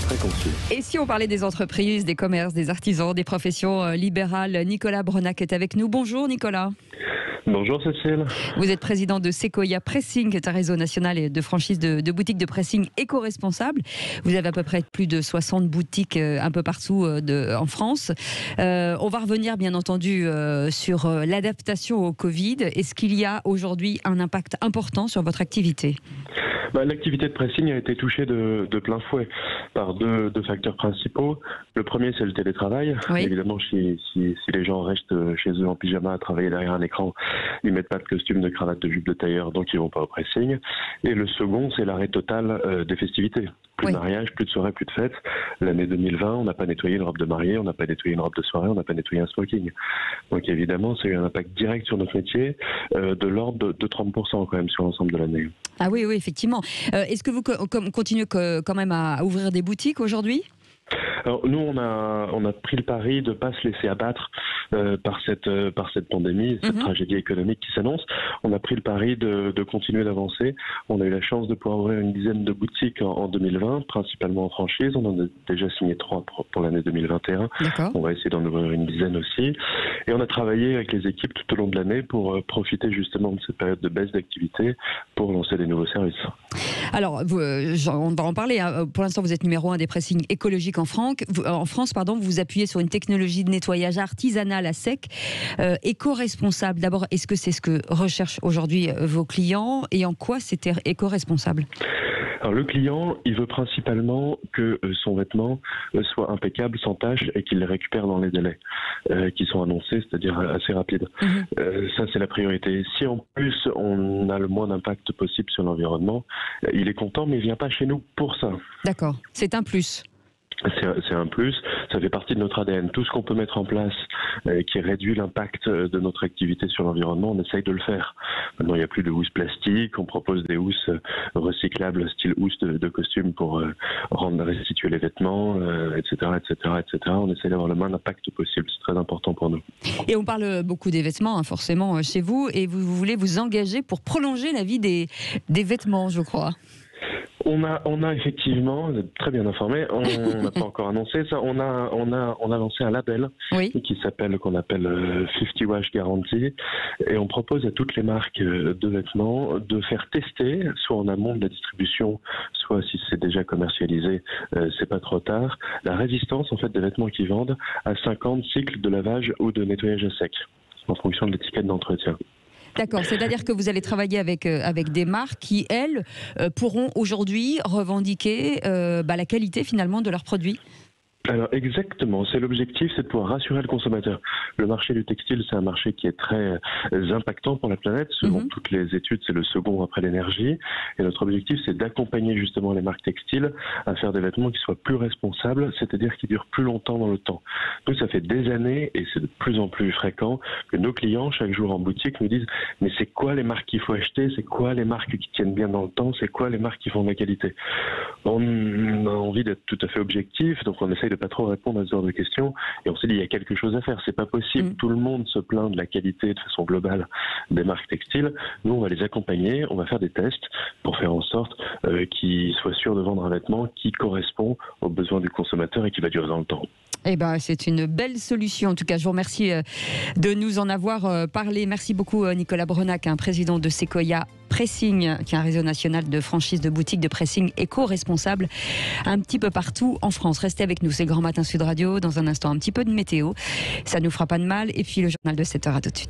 très concis. Et si on parlait des entreprises, des commerces, des artisans, des professions libérales, Nicolas Brenac est avec nous. Bonjour Nicolas. Bonjour Cécile. Vous êtes président de Sequoia Pressing, qui est un réseau national de franchise de boutiques de pressing éco-responsables. Vous avez à peu près plus de 60 boutiques un peu partout en France. On va revenir bien entendu sur l'adaptation au Covid. Est-ce qu'il y a aujourd'hui un impact important sur votre activité ? L'activité de pressing a été touchée de plein fouet par deux facteurs principaux. Le premier, c'est le télétravail. Oui. Évidemment, si les gens restent chez eux en pyjama à travailler derrière un écran, ils mettent pas de costume, de cravate, de jupe, de tailleur, donc ils vont pas au pressing. Et le second, c'est l'arrêt total des festivités. Plus de mariage, plus de soirées, plus de fêtes. L'année 2020, on n'a pas nettoyé une robe de mariée, on n'a pas nettoyé une robe de soirée, on n'a pas nettoyé un smoking. Donc évidemment, ça a eu un impact direct sur notre métier de l'ordre de 30% quand même sur l'ensemble de l'année. Ah oui, effectivement. Est-ce que vous continuez quand même à ouvrir des boutiques aujourd'hui ? Alors nous, on a pris le pari de ne pas se laisser abattre par cette pandémie, cette tragédie économique qui s'annonce. On a pris le pari de continuer d'avancer. On a eu la chance de pouvoir ouvrir une dizaine de boutiques en 2020, principalement en franchise. On en a déjà signé 3 pour l'année 2021. D'accord. On va essayer d'en ouvrir une dizaine aussi. Et on a travaillé avec les équipes tout au long de l'année pour profiter justement de cette période de baisse d'activité pour lancer des nouveaux services. Alors, on va en parler. Pour l'instant, vous êtes numéro 1 des pressings écologiques en France. Vous vous appuyez sur une technologie de nettoyage artisanal à sec, éco-responsable. D'abord, est-ce que c'est ce que recherchent aujourd'hui vos clients et en quoi c'est éco-responsable ? Alors le client, il veut principalement que son vêtement soit impeccable, sans tache et qu'il les récupère dans les délais qui sont annoncés, c'est-à-dire assez rapides. Ça, c'est la priorité. Si en plus on a le moins d'impact possible sur l'environnement, il est content, mais il vient pas chez nous pour ça. D'accord, c'est un plus. C'est un plus, ça fait partie de notre ADN. Tout ce qu'on peut mettre en place qui réduit l'impact de notre activité sur l'environnement, on essaye de le faire. Maintenant, il n'y a plus de housses plastiques, on propose des housses recyclables, style housse de costume pour restituer les vêtements, etc., etc., etc. On essaye d'avoir le moins d'impact possible, c'est très important pour nous. Et on parle beaucoup des vêtements, forcément, chez vous, et vous voulez vous engager pour prolonger la vie des vêtements, je crois. On a effectivement, vous êtes très bien informé, on n'a pas encore annoncé ça, on a lancé un label qu'on appelle 50 Wash Guarantee, et on propose à toutes les marques de vêtements de faire tester, soit en amont de la distribution, soit si c'est déjà commercialisé, c'est pas trop tard, la résistance en fait des vêtements qu'ils vendent à 50 cycles de lavage ou de nettoyage à sec, en fonction de l'étiquette d'entretien. D'accord, c'est-à-dire que vous allez travailler avec des marques qui, elles, pourront aujourd'hui revendiquer la qualité finalement de leurs produits. Alors exactement, c'est l'objectif, c'est de pouvoir rassurer le consommateur. Le marché du textile, c'est un marché qui est très impactant pour la planète. Selon toutes les études, c'est le second après l'énergie. Et notre objectif, c'est d'accompagner justement les marques textiles à faire des vêtements qui soient plus responsables, c'est-à-dire qui durent plus longtemps dans le temps. Nous, ça fait des années, et c'est de plus en plus fréquent, que nos clients, chaque jour en boutique, nous disent « Mais c'est quoi les marques qu'il faut acheter ? C'est quoi les marques qui tiennent bien dans le temps ? C'est quoi les marques qui font de la qualité ?» On a envie d'être tout à fait objectif, donc on essaye de pas trop répondre à ce genre de questions, et on s'est dit il y a quelque chose à faire, c'est pas possible, tout le monde se plaint de la qualité de façon globale des marques textiles. Nous on va les accompagner, on va faire des tests pour faire en sorte qu'ils soient sûrs de vendre un vêtement qui correspond aux besoins du consommateur et qui va durer dans le temps. Eh ben, c'est une belle solution. En tout cas, je vous remercie de nous en avoir parlé. Merci beaucoup, Nicolas Brenac, président de Sequoia Pressing, qui est un réseau national de franchise de boutiques de pressing éco-responsable un petit peu partout en France. Restez avec nous, c'est Grand Matin Sud Radio. Dans un instant, un petit peu de météo. Ça nous fera pas de mal. Et puis, le journal de 7h, à tout de suite.